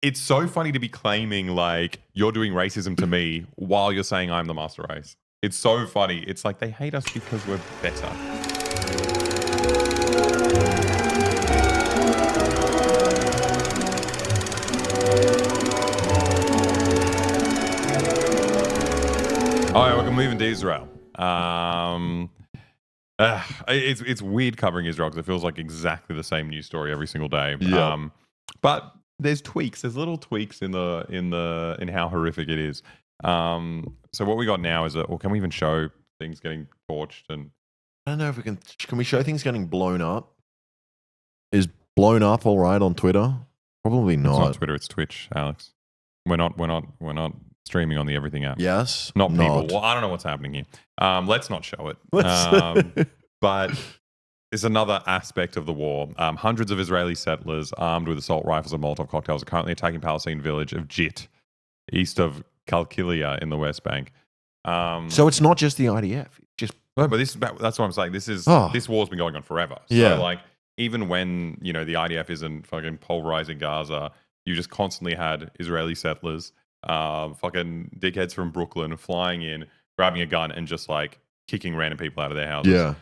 it's so funny to be claiming like you're doing racism to me while you're saying I'm the master race. It's so funny. It's like they hate us because we're better. All right, we're moving to Israel. It's weird covering Israel because it feels like exactly the same news story every single day. Yeah. But there's tweaks. There's little tweaks in how horrific it is. So what we got now is or can we even show things getting torched? And I don't know if we can. Can we show things getting blown up? Is blown up all right on Twitter? Probably not. It's not Twitter. It's Twitch, Alex. We're not streaming on the Everything app. Yes. Not people. Well, I don't know what's happening here. Let's not show it. But it's another aspect of the war. Hundreds of Israeli settlers armed with assault rifles and Molotov cocktails are currently attacking Palestinian village of Jit, east of Kalkilia in the West Bank. So it's not just the IDF. Just no, but that's what I'm saying. This war's been going on forever. So yeah. Like even when the IDF isn't fucking pulverizing Gaza, you just constantly had Israeli settlers, fucking dickheads from Brooklyn flying in, grabbing a gun and just like kicking random people out of their houses. Yeah.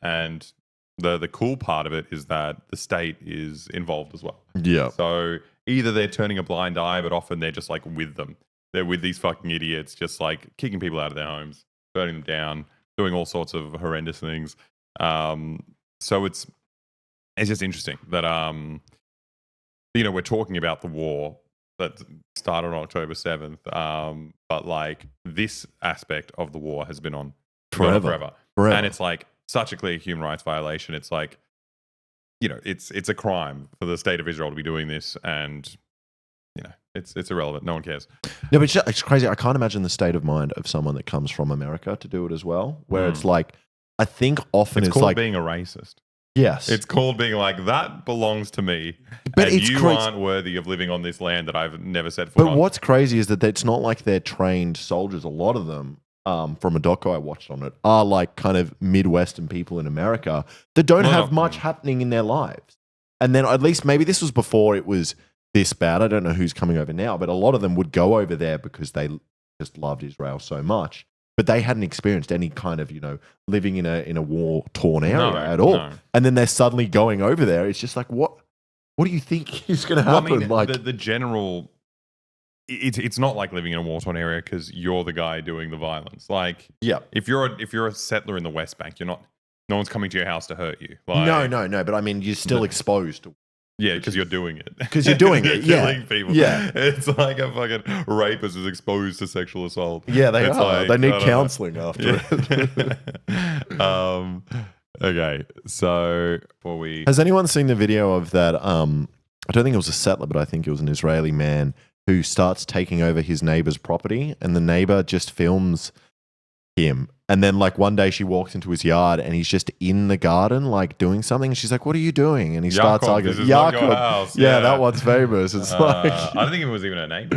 And the cool part of it is that the state is involved as well. Yeah. So either they're turning a blind eye, but often they're just like with them. They're with these fucking idiots, just like kicking people out of their homes, burning them down, doing all sorts of horrendous things. So it's just interesting that we're talking about the war that started on October 7th, but like this aspect of the war has been on forever. And it's like such a clear human rights violation. It's like, it's a crime for the state of Israel to be doing this, and it's irrelevant. No one cares. No, but it's crazy. I can't imagine the state of mind of someone that comes from America to do it as well, where it's like, I think often it's called like being a racist. Yes. It's called being like, that belongs to me, but and you aren't worthy of living on this land that I've never set foot on. But what's crazy is that it's not like they're trained soldiers. A lot of them, from a doco I watched on it, are like kind of Midwestern people in America that don't have much happening in their lives. And then at least maybe this was before it was this bad. I don't know who's coming over now, but a lot of them would go over there because they just loved Israel so much. But they hadn't experienced any kind of, living in a war-torn area at all. No. And then they're suddenly going over there. It's just like, what do you think is going to happen? Well, I mean, the general, it's not like living in a war-torn area because you're the guy doing the violence. Like, yeah, if you're a settler in the West Bank, no one's coming to your house to hurt you. Like, no. But I mean, you're still exposed to. Yeah, because you're doing it. Because you're doing it, yeah. Killing people. Yeah. It's like a fucking rapist is exposed to sexual assault. Yeah, they are. Like, they need counselling after it. Okay, so Has anyone seen the video of that? I don't think it was a settler, but I think it was an Israeli man who starts taking over his neighbor's property, and the neighbor just films him. And then like one day she walks into his yard and he's just in the garden like doing something. And she's like, "What are you doing?" And he starts arguing. Yaakov. Yeah, that one's famous. It's like I don't think it was even a name.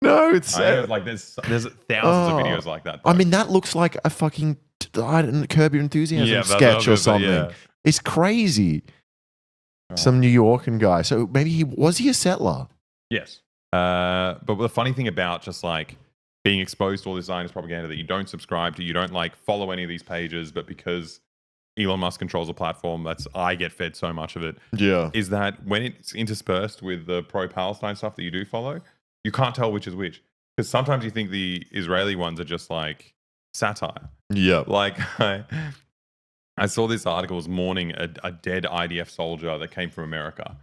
No, it's like there's thousands of videos like that. I mean, that looks like a fucking Curb Your Enthusiasm sketch or something. Yeah. It's crazy. Some New Yorker guy. So maybe was he a settler? Yes. But the funny thing about just like being exposed to all this Zionist propaganda that you don't subscribe to, you don't like follow any of these pages, but because Elon Musk controls a platform, I get fed so much of it. Yeah. Is that when it's interspersed with the pro-Palestine stuff that you do follow, you can't tell which is which. Because sometimes you think the Israeli ones are just like satire. Yeah. Like I saw this article was mourning a dead IDF soldier that came from America.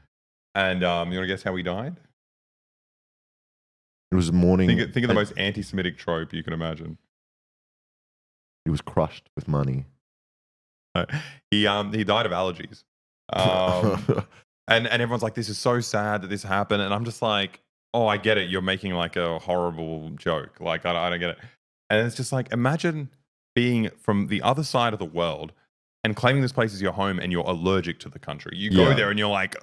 And you want to guess how he died? It was morning. Think of the most anti-Semitic trope you can imagine. He was crushed with money. He died of allergies. And everyone's like, this is so sad that this happened. And I'm just like, oh, I get it. You're making like a horrible joke. Like, I don't get it. And it's just like, imagine being from the other side of the world and claiming this place is your home and you're allergic to the country. You go there and you're like,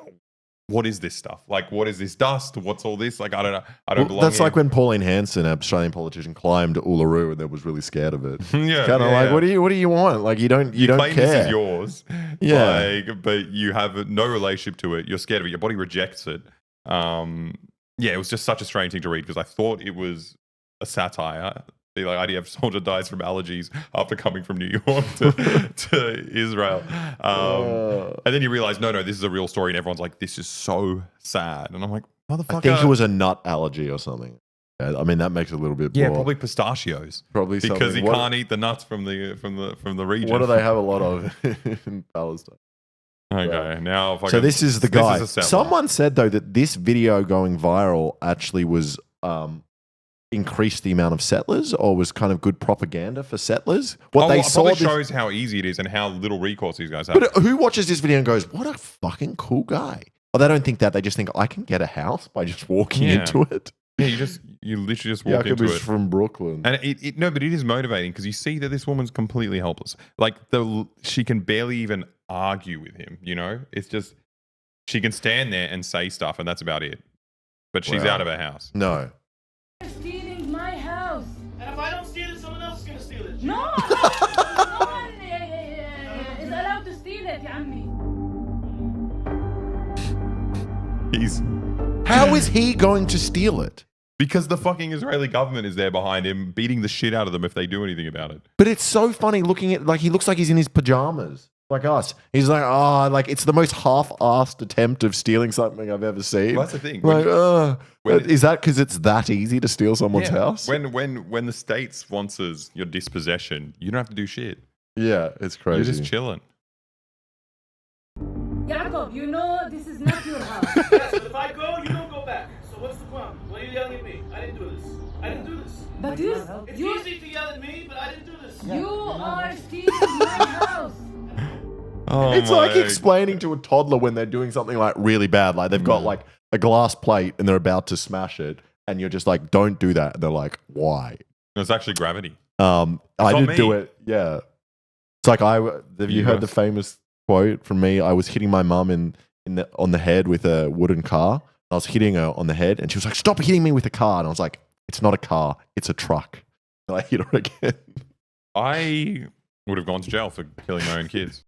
what is this stuff? Like, what is this dust? What's all this? Like, I don't know. I don't belong That's here. like when Pauline Hanson, an Australian politician, climbed Uluru and then was really scared of it. Yeah, kind of like, what do you want? Like, you don't claim care. This is yours. Yeah. Like, but you have no relationship to it. You're scared of it. Your body rejects it. yeah, it was just such a strange thing to read because I thought it was a satire. The IDF soldier dies from allergies after coming from New York to Israel. And then you realize, no, this is a real story. And everyone's like, this is so sad. And I'm like, motherfucker. I think it was a nut allergy or something. Yeah, I mean, that makes it a little bit more. Probably pistachios. Probably because he can't eat the nuts from the region. What do they have a lot of in Palestine? Okay, now if I so this is the guy. This is Someone said though that this video going viral actually was increased the amount of settlers, or was kind of good propaganda for settlers. What they saw probably shows how easy it is and how little recourse these guys have. But who watches this video and goes, "What a fucking cool guy"? Or they don't think that. They just think, "I can get a house by just walking into it." Yeah, you literally just walk into it. From Brooklyn, and but it is motivating because you see that this woman's completely helpless. Like she can barely even argue with him. You know, it's just she can stand there and say stuff, and that's about it. But she's out of her house. No. Stealing my house. And if I don't steal it, someone else is gonna steal it. No, no one is allowed to steal it, يا عمي. How is he going to steal it? Because the fucking Israeli government is there behind him, beating the shit out of them if they do anything about it. But it's so funny looking at, like, he looks like he's in his pajamas, like us. He's like, like, it's the most half-assed attempt of stealing something I've ever seen. Well, that's the thing. Is that because it's that easy to steal someone's house? When the state sponsors your dispossession, you don't have to do shit. Yeah, it's crazy. You're just chilling. Jacob, you know this is not your house. Yes, but if I go, you don't go back. So what's the problem? Why are you yelling at me? I didn't do this. I didn't do this. But It's easy to yell at me, but I didn't do this. you are stealing my house. Oh, it's like explaining to a toddler when they're doing something like really bad, like they've got like a glass plate and they're about to smash it, and you're just like, "Don't do that." And they're like, "Why?" It's actually gravity. I did do it. Yeah, it's like have you heard the famous quote from me? I was hitting my mum on the head with a wooden car. I was hitting her on the head, and she was like, "Stop hitting me with a car!" And I was like, "It's not a car, it's a truck." And I hit her again. I would have gone to jail for killing my own kids.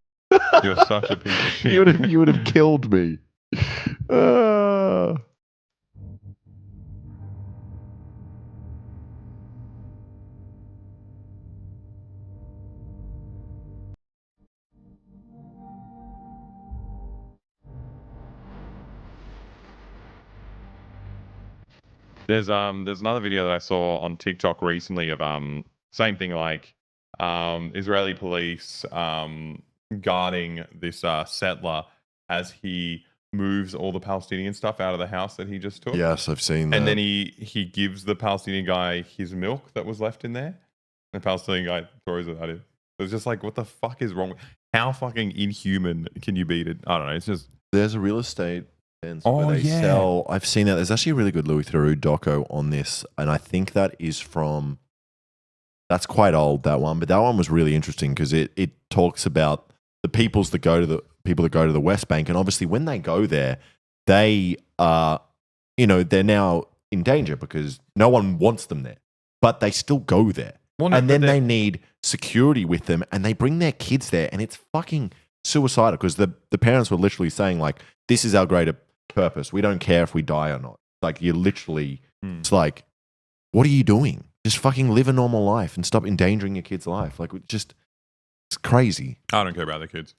You're such a piece of shit. You would have killed me. There's another video that I saw on TikTok recently of same thing, like Israeli police guarding this settler as he moves all the Palestinian stuff out of the house that he just took. Yes, I've seen that. And then he gives the Palestinian guy his milk that was left in there. And the Palestinian guy throws it at him. It's just like, what the fuck is wrong? How fucking inhuman can you beat it? I don't know. It's just... There's a real estate where they sell... I've seen that. There's actually a really good Louis Theroux doco on this. And I think that is from... That's quite old, that one. But that one was really interesting because it talks about the people that go to the West Bank. And obviously when they go there, they are, they're now in danger because no one wants them there. But they still go there. Well, and then they need security with them, and they bring their kids there, and it's fucking suicidal because the parents were literally saying, like, this is our greater purpose. We don't care if we die or not. Like, you literally, it's like, what are you doing? Just fucking live a normal life and stop endangering your kid's life. Like, it's crazy. I don't care about the kids.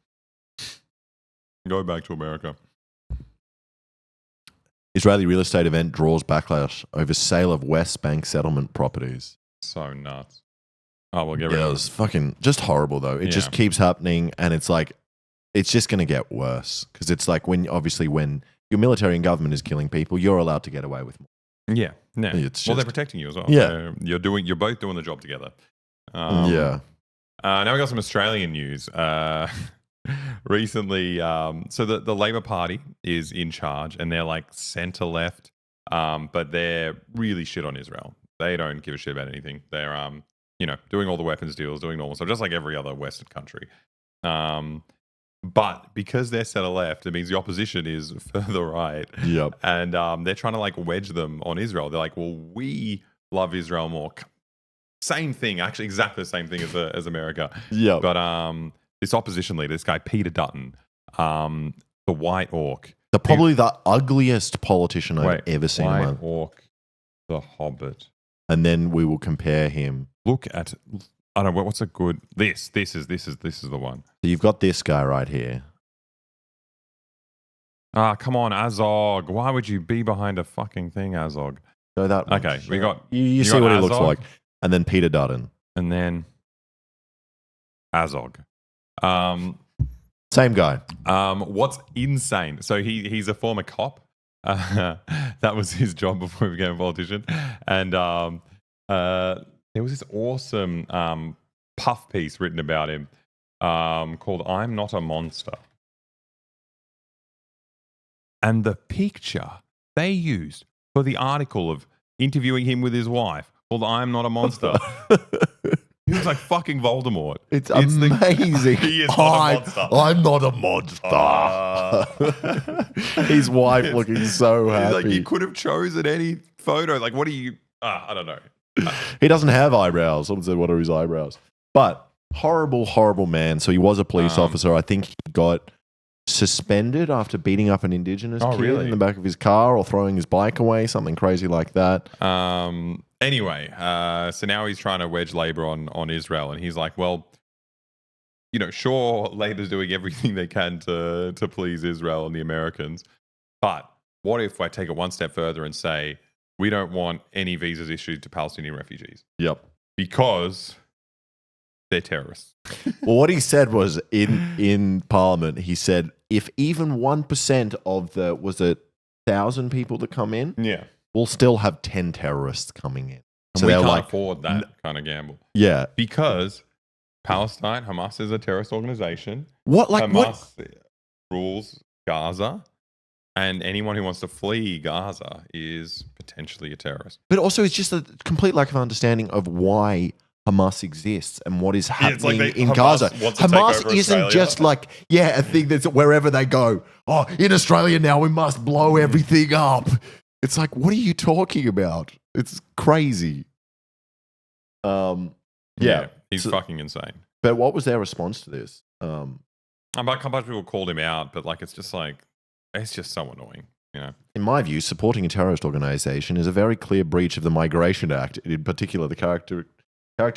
Go back to America. Israeli real estate event draws backlash over sale of West Bank settlement properties. So nuts. Oh, we'll get rid of it. It was fucking just horrible, though. It just keeps happening, and it's like, it's just going to get worse. Because it's like when your military and government is killing people, you're allowed to get away with more. Yeah. No. They're protecting you as well. Yeah. You're both doing the job together. Now we got some Australian news. Recently, so the Labor Party is in charge, and they're like centre left, but they're really shit on Israel. They don't give a shit about anything. They're doing all the weapons deals, doing normal stuff, just like every other Western country. But because they're centre left, it means the opposition is further right. Yep. And they're trying to like wedge them on Israel. They're like, well, we love Israel more. Same thing, actually, exactly the same thing as America. Yeah. But this opposition leader, this guy Peter Dutton, the White Orc, Probably the ugliest politician I've Wait, ever seen in my White life. Hawk, the Hobbit. And then we will compare him. Look at, I don't know, what's a good, this is the one. So you've got this guy right here. Ah, come on, Azog. Why would you be behind a fucking thing, Azog? So that one. Okay, we got, You see got what he looks Azog, like. And then Peter Dutton. and then Azog. Same guy. What's insane? So he's a former cop. That was his job before he became a politician. And there was this awesome puff piece written about him called "I'm Not a Monster." And the picture they used for the article of interviewing him with his wife called "I'm Not a Monster." He looks like fucking Voldemort. It's amazing. He is not a monster. I'm not a monster. His wife looking so He's happy. like, you could have chosen any photo. Like, what do you? I don't know. He doesn't have eyebrows. Someone said, what are his eyebrows? But horrible, horrible man. So he was a police officer. I think he got suspended after beating up an Indigenous kid really? in the back of his car or throwing his bike away, something crazy like that. Anyway, so now he's trying to wedge Labour on Israel, and he's like, well, you know, sure, Labour's doing everything they can to please Israel and the Americans, but what if I take it one step further and say we don't want any visas issued to Palestinian refugees? Yep. Because they're terrorists. Well, what he said was in Parliament, he said, if even 1% of the, was it 1,000 people that come in? Yeah. We'll still have 10 terrorists coming in. And So we they're can't like, afford that kind of gamble. yeah. Because Palestine, Hamas is a terrorist organization. What, like, Hamas what? rules Gaza, and anyone who wants to flee Gaza is potentially a terrorist. But also, it's just a complete lack of understanding of why Hamas exists and what is it's like happening in Hamas Gaza. wants to take Hamas over isn't Australia. just like, yeah, a thing that's wherever they go. Oh, in Australia now, we must blow everything up. It's like, what are you talking about? It's crazy. Yeah. He's fucking insane. But what was their response to this? A bunch of people called him out, but like, it's just so annoying, you know? In my view, supporting a terrorist organization is a very clear breach of the Migration Act, in particular the character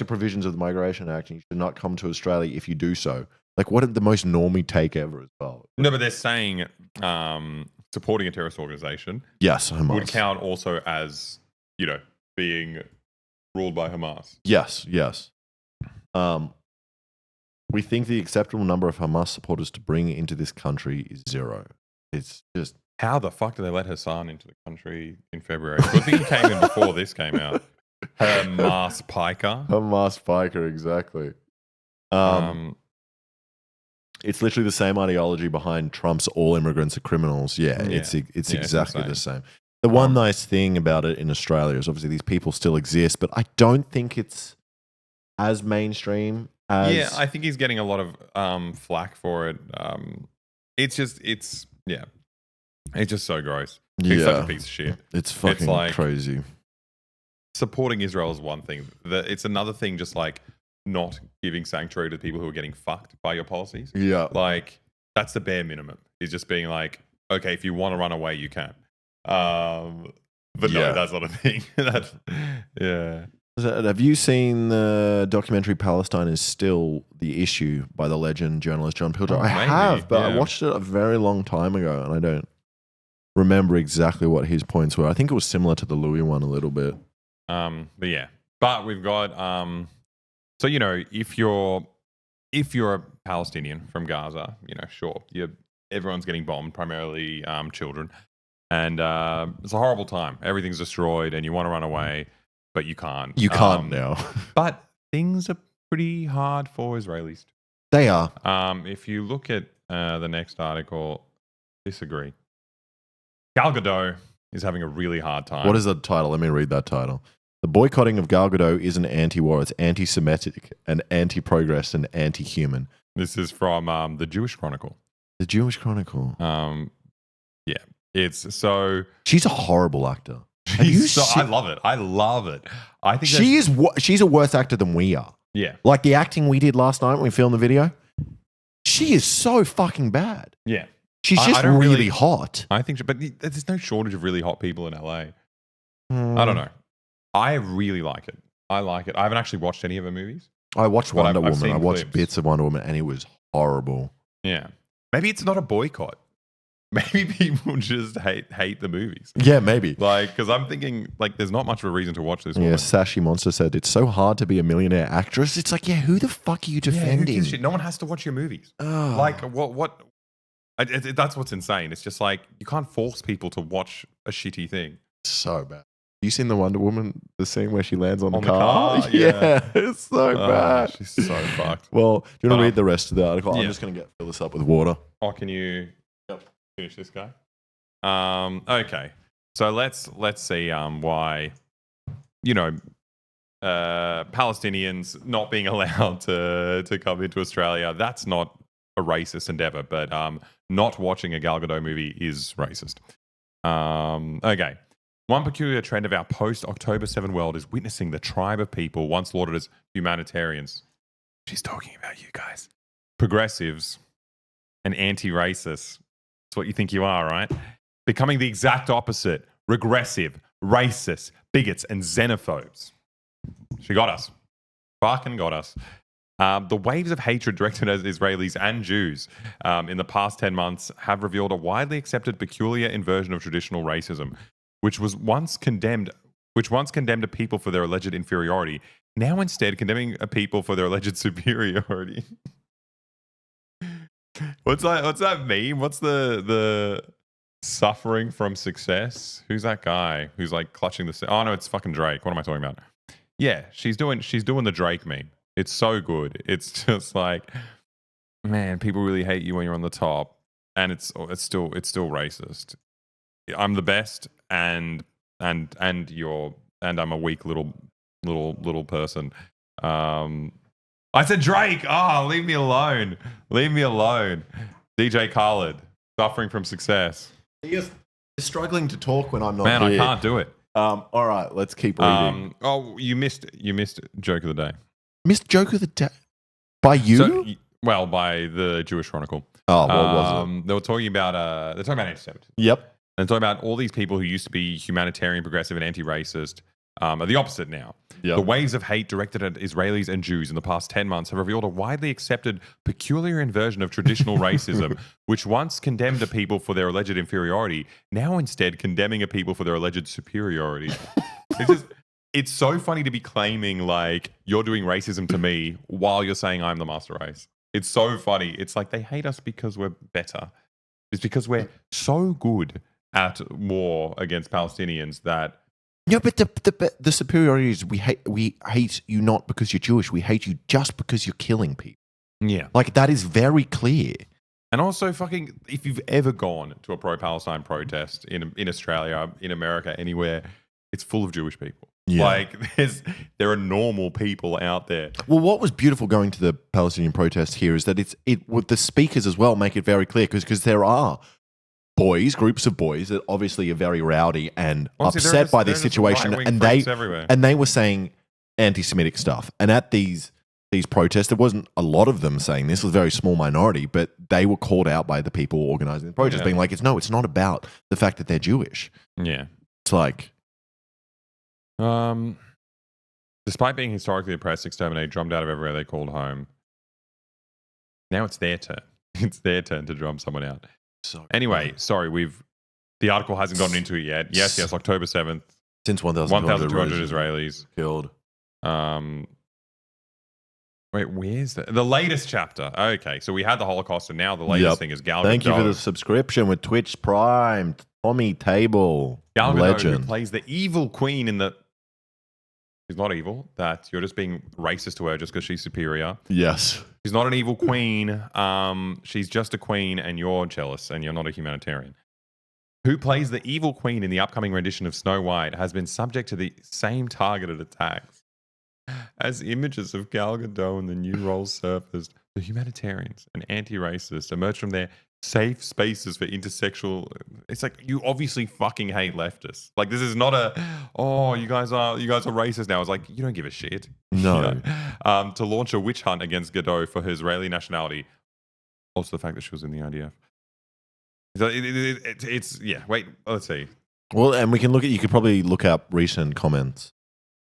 provisions of the Migration Act, and you should not come to Australia if you do so. Like, what the most normie take ever as well. No, but they're saying supporting a terrorist organization Yes, Hamas. would count also as, you know, being ruled by Hamas. Yes. We think the acceptable number of Hamas supporters to bring into this country is 0. It's just... How the fuck did they let Hassan into the country in February? I think he came in before this came out. Hamas Piker. Hamas Piker, exactly. It's literally the same ideology behind Trump's all immigrants are criminals. Yeah, it's exactly insane. the same. The one nice thing about it in Australia is obviously these people still exist, but I don't think it's as mainstream as... Yeah, I think he's getting a lot of flack for it. It's just so gross. He's such a piece of shit. It's fucking like- crazy. Supporting Israel is one thing. It's another thing just like not giving sanctuary to people who are getting fucked by your policies. Yeah. Like, that's the bare minimum. Is just being like, okay, if you want to run away, you can. But no, that's not a thing. Have you seen the documentary Palestine is Still the Issue by the legend journalist John Pilger? I maybe, have, but I yeah. watched it a very long time ago and I don't remember exactly what his points were. I think it was similar to the Louis one a little bit. But we've got so you know, if you're a Palestinian from Gaza, you know, sure, everyone's getting bombed, primarily children, and it's a horrible time. Everything's destroyed, and you want to run away, but you can't. You can't now. But things are pretty hard for Israelis. They are. If you look at the next article, disagree. Gal Gadot is having a really hard time. What is the title? Let me read that title. The boycotting of Gal Gadot isn't anti-war, it's anti-Semitic and anti-progress and anti-human. This is from the Jewish Chronicle. The Jewish Chronicle. Yeah, it's so... She's a horrible actor. I love it. I think she's a worse actor than we are. Yeah. Like the acting we did last night when we filmed the video. She is so fucking bad. Yeah. She's I just don't really hot. I think, but there's no shortage of really hot people in LA. I don't know. I really like it. I like it. I haven't actually watched any of her movies. I watched But Wonder I've Woman. seen I watched clips. bits of Wonder Woman, and it was horrible. Yeah. Maybe it's not a boycott. Maybe people just hate the movies. Yeah, maybe. Like, because I'm thinking, like, there's not much of a reason to watch this. Yeah, Sashi Monster said it's so hard to be a millionaire actress. It's like, yeah, who the fuck are you Yeah, who defending? gives a shit? No one has to watch your movies. Oh. Like, what? That's what's insane. It's just like you can't force people to watch a shitty thing. So bad. You seen the Wonder Woman, the scene where she lands on On the the car? car? Yeah, Yeah. it's so bad. She's so fucked. Well, do you want But, to read the rest of the article? I'm yeah. just going to fill this up with water. Oh, can you finish this guy? Okay. So let's see why, Palestinians not being allowed to come into Australia, that's not a racist endeavor, but not watching a Gal Gadot movie is racist. Okay. One peculiar trend of our post-October 7 world is witnessing the tribe of people once lauded as humanitarians. She's talking about you guys. Progressives and anti-racists. That's what you think you are, right? Becoming the exact opposite. Regressive, racist, bigots, and xenophobes. She got us. Fucking got us. The waves of hatred directed at Israelis and Jews in the past 10 months have revealed a widely accepted peculiar inversion of traditional racism, which once condemned a people for their alleged inferiority, now instead condemning a people for their alleged superiority. What's that meme? What's the suffering from success? Who's that guy who's like clutching the? Oh no, it's fucking Drake. What am I talking about? Yeah, she's doing the Drake meme. It's so good. It's just like, man, people really hate you when you're on the top, and it's still racist. I'm the best, and I'm a weak little person. I said Drake. Oh, leave me alone. Leave me alone. DJ Khaled, suffering from success. You're struggling to talk when I'm not Man, here. I can't do it. All right, let's keep reading. You missed joke of the day. Missed joke of the day by you? So, by the Jewish Chronicle. Oh, what was it? They were talking about anti-Semitism. Yep. And talking about all these people who used to be humanitarian, progressive, and anti-racist are the opposite now. Yep. The waves of hate directed at Israelis and Jews in the past 10 months have revealed a widely accepted, peculiar inversion of traditional racism, which once condemned a people for their alleged inferiority, now instead condemning a people for their alleged superiority. It's so funny to be claiming like you're doing racism to me while you're saying I'm the master race. It's so funny. It's like they hate us because we're better. It's because we're so good at war against Palestinians that. No, but the superiority is we hate you not because you're Jewish. We hate you just because you're killing people. Yeah. Like that is very clear. And also fucking, if you've ever gone to a pro-Palestine protest in Australia, in America, anywhere, it's full of Jewish people. Yeah. Like there are normal people out there. Well, what was beautiful going to the Palestinian protest here is that the speakers as well make it very clear because there are groups of boys that obviously are very rowdy and upset by this situation, and they were saying anti-Semitic stuff. And at these protests, there wasn't a lot of them saying this; it was a very small minority, but they were called out by the people organizing the protest, being like, "It's not about the fact that they're Jewish." Yeah, it's like. Despite being historically oppressed, exterminated, drummed out of everywhere they called home, now it's their turn. It's their turn to drum someone out. So anyway, sorry, the article hasn't gotten into it yet. Yes, October 7th. Since 1,200 Israelis killed. Wait, where's the latest chapter? Okay, so we had the Holocaust, and now the latest thing is Gal Gadot. Thank you for the subscription with Twitch Prime. Tommy Table, Gal Gadot, legend, who plays the evil queen in the. She's not evil. That you're just being racist to her just because she's superior. Yes. She's not an evil queen. She's just a queen, and you're jealous, and you're not a humanitarian. Who plays the evil queen in the upcoming rendition of Snow White has been subject to the same targeted attacks. As images of Gal Gadot and the new roles surfaced, the humanitarians and anti-racists emerged from their safe spaces for intersexual. It's like you obviously fucking hate leftists. Like this is not you guys are racist now. It's like you don't give a shit. No. To launch a witch hunt against Gadot for her Israeli nationality. Also the fact that she was in the IDF. So it's yeah. Wait, let's see. Well, and we can look at. You could probably look up recent comments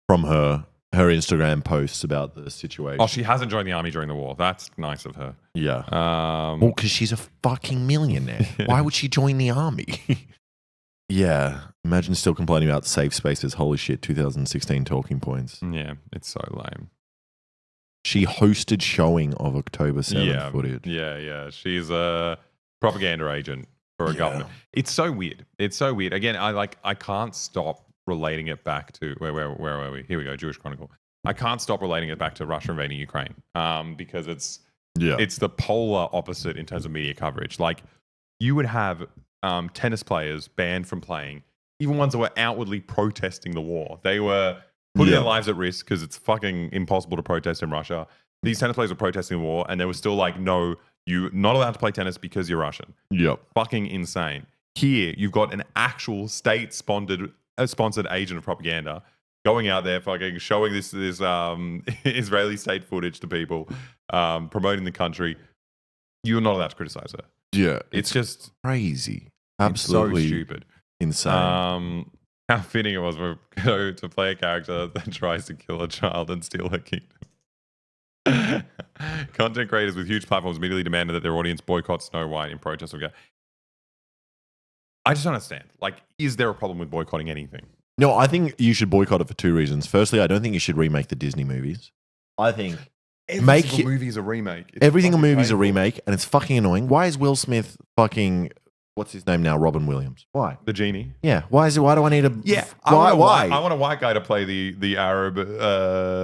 from her Instagram posts about the situation. Oh, she hasn't joined the army during the war. That's nice of her. Yeah. Well, because she's a fucking millionaire. Why would she join the army? Yeah. Imagine still complaining about safe spaces. Holy shit, 2016 talking points. Yeah, it's so lame. She hosted showing of October 7th footage. Yeah. She's a propaganda agent for a government. It's so weird. It's so weird. Again, I can't stop relating it back to where are we? Here we go, Jewish Chronicle. I can't stop relating it back to Russia invading Ukraine. Because it's the polar opposite in terms of media coverage. Like you would have tennis players banned from playing, even ones that were outwardly protesting the war. They were putting their lives at risk because it's fucking impossible to protest in Russia. These tennis players were protesting the war, and they were still like, no, you're not allowed to play tennis because you're Russian. Yep. Fucking insane. Here, you've got an actual state-sponsored agent of propaganda going out there fucking showing this Israeli state footage to people, promoting the country. You're not allowed to criticize her. Yeah. It's just crazy. Absolutely so stupid. Insane. How fitting it was for Go to play a character that tries to kill a child and steal her kingdom. Content creators with huge platforms immediately demanded that their audience boycott Snow White in protest of. I just don't understand. Like, is there a problem with boycotting anything? No, I think you should boycott it for two reasons. Firstly, I don't think you should remake the Disney movies. I think every single movie is a remake. Every single movie is a remake, and it's fucking annoying. Why is Will Smith fucking... What's his name now? Robin Williams. Why? The genie. Yeah. Why do I need a... Yeah. Why? I want a white guy to play the Arab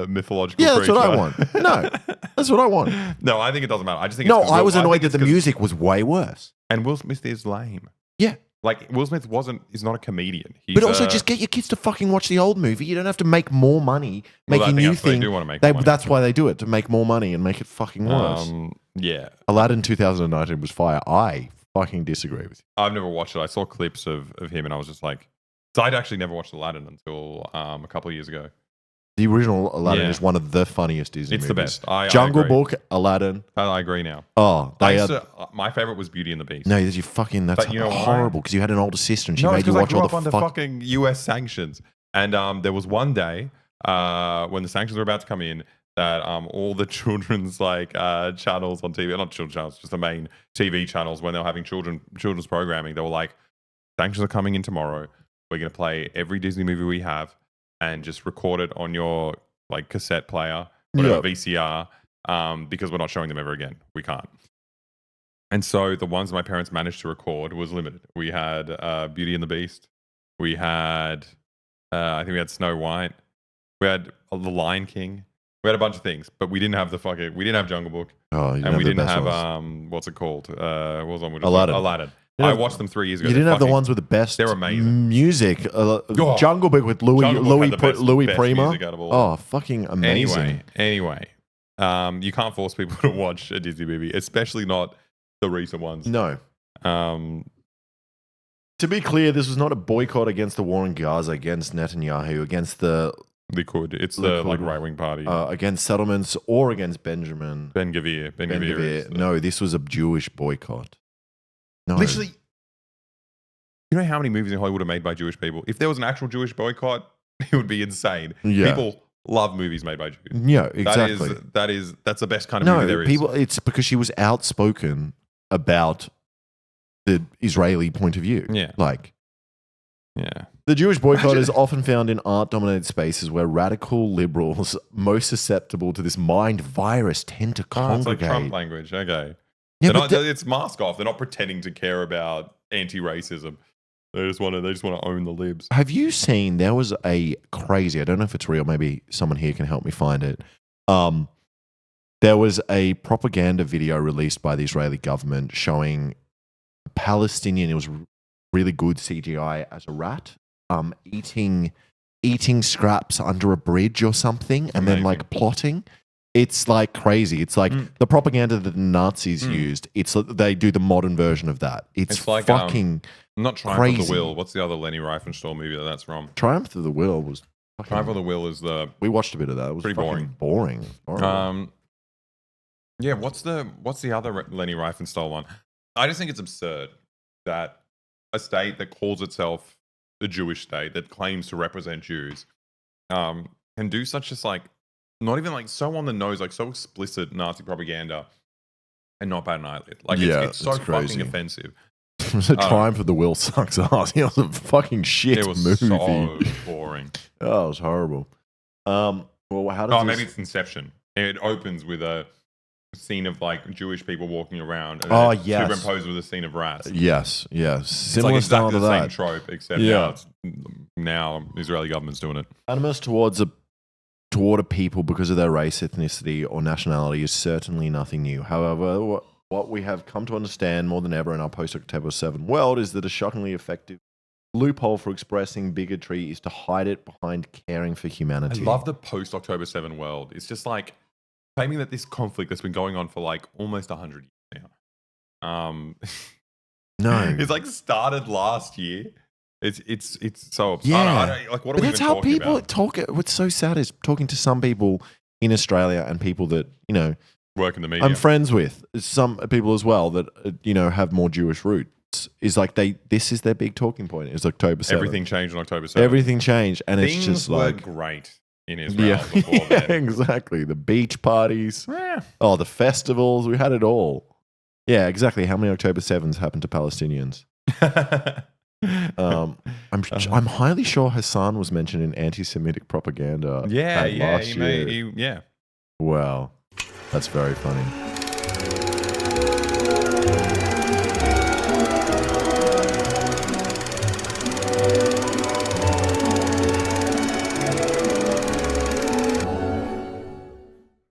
mythological creature. Yeah, that's what I want. No. That's what I want. No, I think it doesn't matter. I just think I was annoyed that the music was way worse. And Will Smith is lame. Yeah. Like, Will Smith is not a comedian. But also just get your kids to fucking watch the old movie. You don't have to make more money making new things. They do want to make more money. That's why they do it, to make more money and make it fucking worse. Yeah. Aladdin 2019 was fire. I fucking disagree with you. I've never watched it. I saw clips of him and I was just like... So I'd actually never watched Aladdin until a couple of years ago. The original Aladdin is one of the funniest Disney movies. It's the best. Jungle Book, Aladdin. I agree now. Oh, my favorite was Beauty and the Beast. No, that's horrible because you had an older sister and she made you watch all the under fucking US sanctions. And there was one day when the sanctions were about to come in that all the children's channels on TV, not children's channels, just the main TV channels, when they were having children's programming, they were like, sanctions are coming in tomorrow. We're going to play every Disney movie we have and just record it on your cassette player, whatever, VCR, because we're not showing them ever again. We can't. And so the ones my parents managed to record was limited. We had Beauty and the Beast. We had, I think we had Snow White. We had The Lion King. We had a bunch of things, but we didn't have we didn't have Jungle Book. Oh, and we didn't have what's it called? What was on? Aladdin. I watched them 3 years ago. You didn't have the ones with the best they're amazing. Music. Jungle Book with Louis Prima. Oh, fucking amazing. Anyway, you can't force people to watch a Disney movie, especially not the recent ones. No. To be clear, this was not a boycott against the war in Gaza, against Netanyahu, against the... Likud. It's the right-wing party. Against settlements or against Benjamin. Ben Gvir. No, this was a Jewish boycott. No. Literally, you know how many movies in Hollywood are made by Jewish people? If there was an actual Jewish boycott, it would be insane. Yeah. People love movies made by Jews. Yeah, exactly. That's the best kind of movie there is. It's because she was outspoken about the Israeli point of view. Yeah. Yeah. The Jewish boycott is often found in art-dominated spaces where radical liberals most susceptible to this mind virus tend to congregate. It's like Trump language. Okay. Yeah, it's mask off. They're not pretending to care about anti-racism. They just want to own the libs. Have you seen? There was a crazy. I don't know if it's real. Maybe someone here can help me find it. There was a propaganda video released by the Israeli government showing a Palestinian. It was really good CGI as a rat, eating scraps under a bridge or something, and then plotting. It's crazy. It's the propaganda that the Nazis used. They do the modern version of that. It's like fucking not Triumph crazy. of the Will. What's the other Leni Riefenstahl movie that's from? Triumph of the Will was. Triumph of the Will is We watched a bit of that. It was pretty boring. Boring. Yeah. What's the other Leni Riefenstahl one? I just think it's absurd. that a state that calls itself the Jewish state, that claims to represent Jews, can do such just like, not even like so on the nose, like so explicit Nazi propaganda and not bat an eyelid. Like it's so crazy. fucking offensive. It was a triumph of the will sucks ass. It was a fucking shit It was movie. so boring. Oh, it was horrible. Well, how does Oh, this... maybe it's Inception. It opens with a scene of like Jewish people walking around. And Oh, it's yes. superimposed with a scene of rats. Yes. It's Similar like style exactly to the same that. trope, except Yeah. now the Israeli government's doing it. Animus toward a people because of their race, ethnicity, or nationality is certainly nothing new. However, what we have come to understand more than ever in our post-October 7 world is that a shockingly effective loophole for expressing bigotry is to hide it behind caring for I humanity. love the post-October 7 world. It's just like claiming that this conflict that's been going on for like almost 100 years now. No. It's like started last year. It's so absurd. Yeah. I don't, like, what are But we that's even how talking people about? talk. What's so sad is talking to some people in Australia and people that, Work in the media. I'm friends with, some people as well that, have more Jewish roots, is like this is their big talking point. It's October 7th. Everything changed on October 7th. Everything changed. And Things it's just were like, great in Israel yeah, before then. exactly. The beach parties. Yeah. Oh, the festivals. We had it all. Yeah, exactly. How many October 7s happened to Palestinians? I'm highly sure Hassan was mentioned in anti-Semitic propaganda. yeah, last year. yeah. Wow, that's very funny.